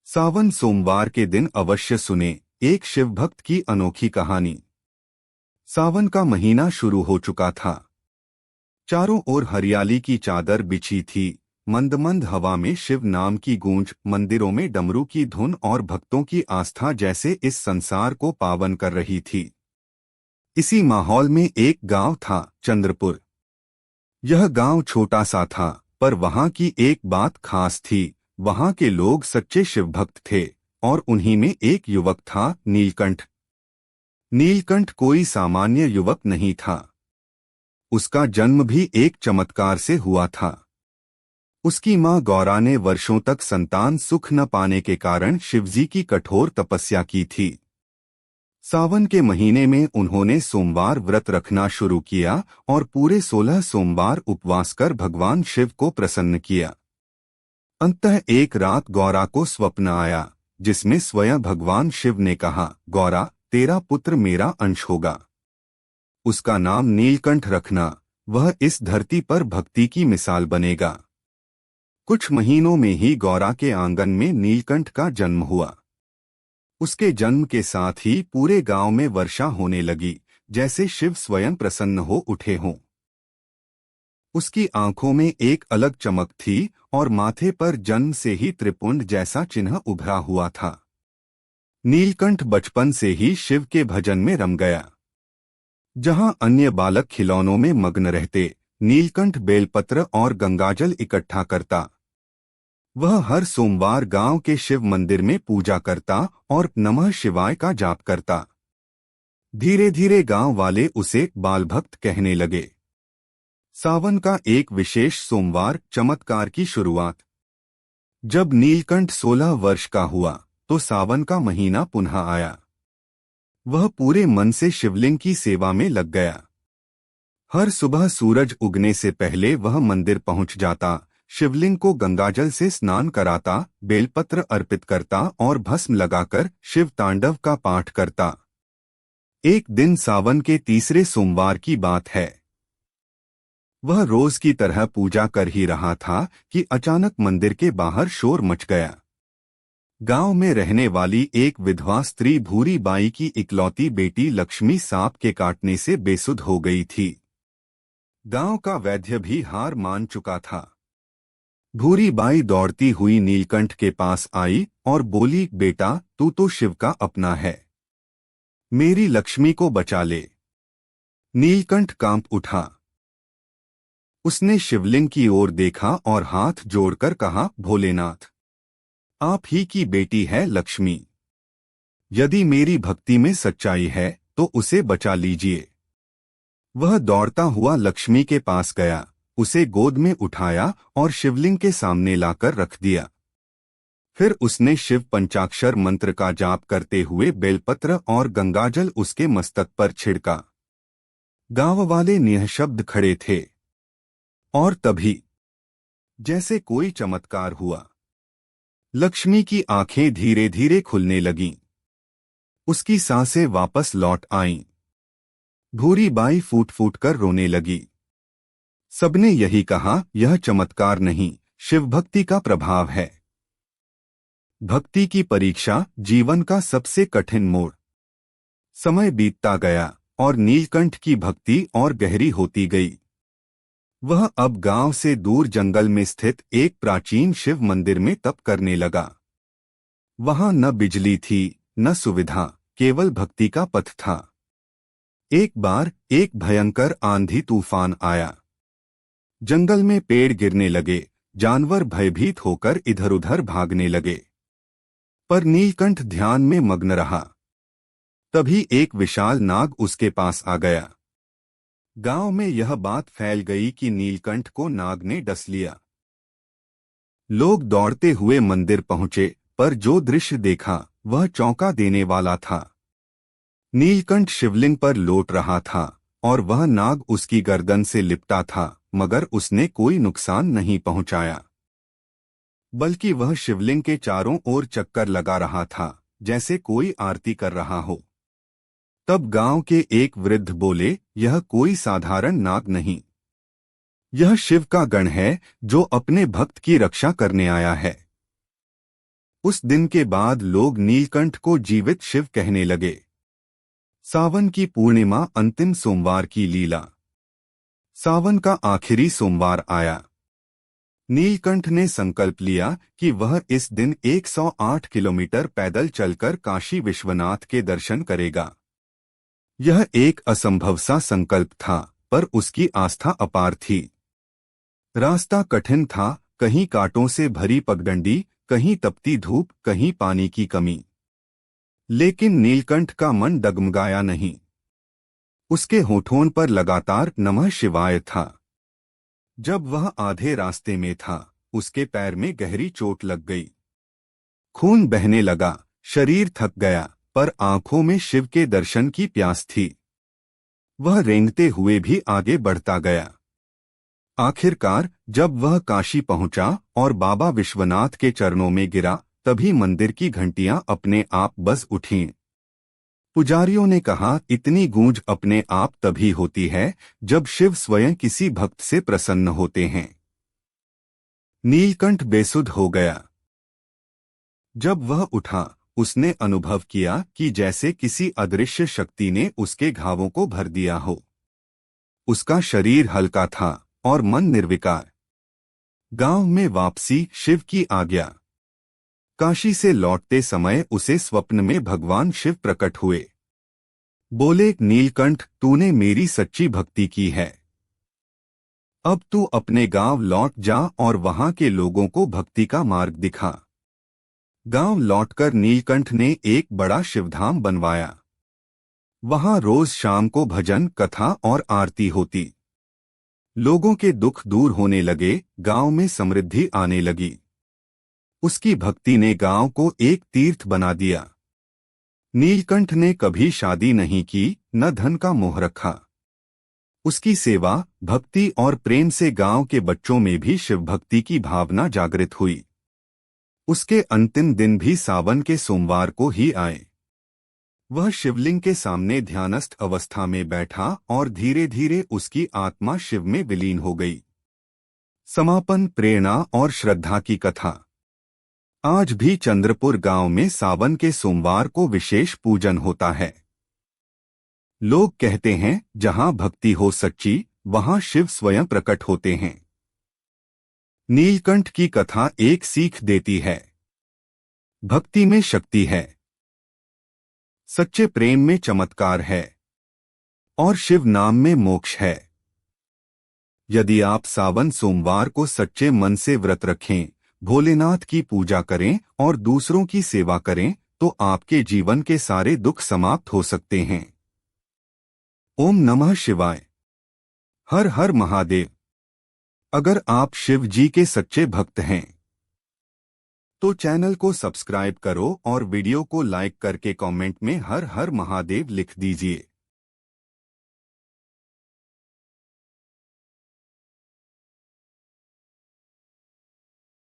सावन सोमवार के दिन अवश्य सुने एक शिव भक्त की अनोखी कहानी। सावन का महीना शुरू हो चुका था। चारों ओर हरियाली की चादर बिछी थी। मंद मंद हवा में शिव नाम की गूंज, मंदिरों में डमरू की धुन और भक्तों की आस्था जैसे इस संसार को पावन कर रही थी। इसी माहौल में एक गांव था, चंद्रपुर। यह गांव छोटा सा था, पर वहां की एक बात खास थी। वहां के लोग सच्चे शिव भक्त थे, और उन्हीं में एक युवक था, नीलकंठ। नीलकंठ कोई सामान्य युवक नहीं था। उसका जन्म भी एक चमत्कार से हुआ था। उसकी मां गौरा ने वर्षों तक संतान सुख न पाने के कारण शिवजी की कठोर तपस्या की थी। सावन के महीने में उन्होंने सोमवार व्रत रखना शुरू किया और पूरे 16 सोमवार उपवास कर भगवान शिव को प्रसन्न किया। अंततः एक रात गौरा को स्वप्न आया, जिसमें स्वयं भगवान शिव ने कहा, गौरा, तेरा पुत्र मेरा अंश होगा। उसका नाम नीलकंठ रखना। वह इस धरती पर भक्ति की मिसाल बनेगा। कुछ महीनों में ही गौरा के आंगन में नीलकंठ का जन्म हुआ। उसके जन्म के साथ ही पूरे गांव में वर्षा होने लगी, जैसे शिव स्वयं प्रसन्न हो उठे हों। उसकी आंखों में एक अलग चमक थी और माथे पर जन्म से ही त्रिपुंड जैसा चिन्ह उभरा हुआ था। नीलकंठ बचपन से ही शिव के भजन में रम गया। जहां अन्य बालक खिलौनों में मग्न रहते, नीलकंठ बेलपत्र और गंगाजल इकट्ठा करता। वह हर सोमवार गांव के शिव मंदिर में पूजा करता और नमः शिवाय का जाप करता। धीरे धीरे गांव वाले उसे बालभक्त कहने लगे। सावन का एक विशेष सोमवार, चमत्कार की शुरुआत। जब नीलकंठ 16 वर्ष का हुआ तो सावन का महीना पुनः आया। वह पूरे मन से शिवलिंग की सेवा में लग गया। हर सुबह सूरज उगने से पहले वह मंदिर पहुंच जाता, शिवलिंग को गंगाजल से स्नान कराता, बेलपत्र अर्पित करता और भस्म लगाकर शिव तांडव का पाठ करता। एक दिन सावन के तीसरे सोमवार की बात है। वह रोज की तरह पूजा कर ही रहा था कि अचानक मंदिर के बाहर शोर मच गया। गांव में रहने वाली एक विधवा स्त्री भूरी बाई की इकलौती बेटी लक्ष्मी सांप के काटने से बेसुध हो गई थी। गांव का वैद्य भी हार मान चुका था। भूरी बाई दौड़ती हुई नीलकंठ के पास आई और बोली, बेटा, तू तो शिव का अपना है, मेरी लक्ष्मी को बचा ले। नीलकंठ कांप उठा। उसने शिवलिंग की ओर देखा और हाथ जोड़कर कहा, भोलेनाथ, आप ही की बेटी है लक्ष्मी। यदि मेरी भक्ति में सच्चाई है तो उसे बचा लीजिए। वह दौड़ता हुआ लक्ष्मी के पास गया, उसे गोद में उठाया और शिवलिंग के सामने लाकर रख दिया। फिर उसने शिव पंचाक्षर मंत्र का जाप करते हुए बेलपत्र और गंगाजल उसके मस्तक पर छिड़का। गांव वाले निःशब्द खड़े थे। और तभी जैसे कोई चमत्कार हुआ। लक्ष्मी की आंखें धीरे धीरे खुलने लगीं। उसकी सांसें वापस लौट आईं। भूरी बाई फूट फूट कर रोने लगी। सबने यही कहा, यह चमत्कार नहीं, शिव भक्ति का प्रभाव है। भक्ति की परीक्षा, जीवन का सबसे कठिन मोड़। समय बीतता गया और नीलकंठ की भक्ति और गहरी होती गई। वह अब गांव से दूर जंगल में स्थित एक प्राचीन शिव मंदिर में तप करने लगा। वहां न बिजली थी, न सुविधा, केवल भक्ति का पथ था। एक बार एक भयंकर आंधी तूफान आया। जंगल में पेड़ गिरने लगे, जानवर भयभीत होकर इधर उधर भागने लगे। पर नीलकंठ ध्यान में मग्न रहा। तभी एक विशाल नाग उसके पास आ गया। गांव में यह बात फैल गई कि नीलकंठ को नाग ने डस लिया। लोग दौड़ते हुए मंदिर पहुंचे, पर जो दृश्य देखा वह चौंका देने वाला था। नीलकंठ शिवलिंग पर लोट रहा था और वह नाग उसकी गर्दन से लिपटा था, मगर उसने कोई नुकसान नहीं पहुंचाया। बल्कि वह शिवलिंग के चारों ओर चक्कर लगा रहा था, जैसे कोई आरती कर रहा हो। तब गांव के एक वृद्ध बोले, यह कोई साधारण नाग नहीं, यह शिव का गण है जो अपने भक्त की रक्षा करने आया है। उस दिन के बाद लोग नीलकंठ को जीवित शिव कहने लगे। सावन की पूर्णिमा, अंतिम सोमवार की लीला। सावन का आखिरी सोमवार आया। नीलकंठ ने संकल्प लिया कि वह इस दिन 108 किलोमीटर पैदल चलकर काशी विश्वनाथ के दर्शन करेगा। यह एक असंभव सा संकल्प था, पर उसकी आस्था अपार थी। रास्ता कठिन था, कहीं कांटों से भरी पगडंडी, कहीं तपती धूप, कहीं पानी की कमी। लेकिन नीलकंठ का मन डगमगाया नहीं। उसके होठों पर लगातार नमः शिवाय था। जब वह आधे रास्ते में था, उसके पैर में गहरी चोट लग गई। खून बहने लगा, शरीर थक गया, पर आंखों में शिव के दर्शन की प्यास थी। वह रेंगते हुए भी आगे बढ़ता गया। आखिरकार जब वह काशी पहुंचा और बाबा विश्वनाथ के चरणों में गिरा, तभी मंदिर की घंटियां अपने आप बज उठीं। पुजारियों ने कहा, इतनी गूंज अपने आप तभी होती है जब शिव स्वयं किसी भक्त से प्रसन्न होते हैं। नीलकंठ बेसुध हो गया। जब वह उठा, उसने अनुभव किया कि जैसे किसी अदृश्य शक्ति ने उसके घावों को भर दिया हो। उसका शरीर हल्का था और मन निर्विकार। गांव में वापसी, शिव की आज्ञा। काशी से लौटते समय उसे स्वप्न में भगवान शिव प्रकट हुए। बोले, नीलकंठ, तूने मेरी सच्ची भक्ति की है। अब तू अपने गांव लौट जा और वहां के लोगों को भक्ति का मार्ग दिखा। गांव लौटकर नीलकंठ ने एक बड़ा शिवधाम बनवाया। वहां रोज शाम को भजन, कथा और आरती होती। लोगों के दुख दूर होने लगे, गांव में समृद्धि आने लगी। उसकी भक्ति ने गांव को एक तीर्थ बना दिया। नीलकंठ ने कभी शादी नहीं की, न धन का मोह रखा। उसकी सेवा, भक्ति और प्रेम से गांव के बच्चों में भी शिव भक्ति की भावना जागृत हुई। उसके अंतिम दिन भी सावन के सोमवार को ही आए। वह शिवलिंग के सामने ध्यानस्थ अवस्था में बैठा और धीरे धीरे उसकी आत्मा शिव में विलीन हो गई। समापन, प्रेरणा और श्रद्धा की कथा। आज भी चंद्रपुर गांव में सावन के सोमवार को विशेष पूजन होता है। लोग कहते हैं, जहां भक्ति हो सच्ची, वहां शिव स्वयं प्रकट होते हैं। नीलकंठ की कथा एक सीख देती है। भक्ति में शक्ति है, सच्चे प्रेम में चमत्कार है और शिव नाम में मोक्ष है। यदि आप सावन सोमवार को सच्चे मन से व्रत रखें, भोलेनाथ की पूजा करें और दूसरों की सेवा करें, तो आपके जीवन के सारे दुख समाप्त हो सकते हैं। ओम नमः शिवाय। हर हर महादेव। अगर आप शिव जी के सच्चे भक्त हैं तो चैनल को सब्सक्राइब करो और वीडियो को लाइक करके कमेंट में हर हर महादेव लिख दीजिए।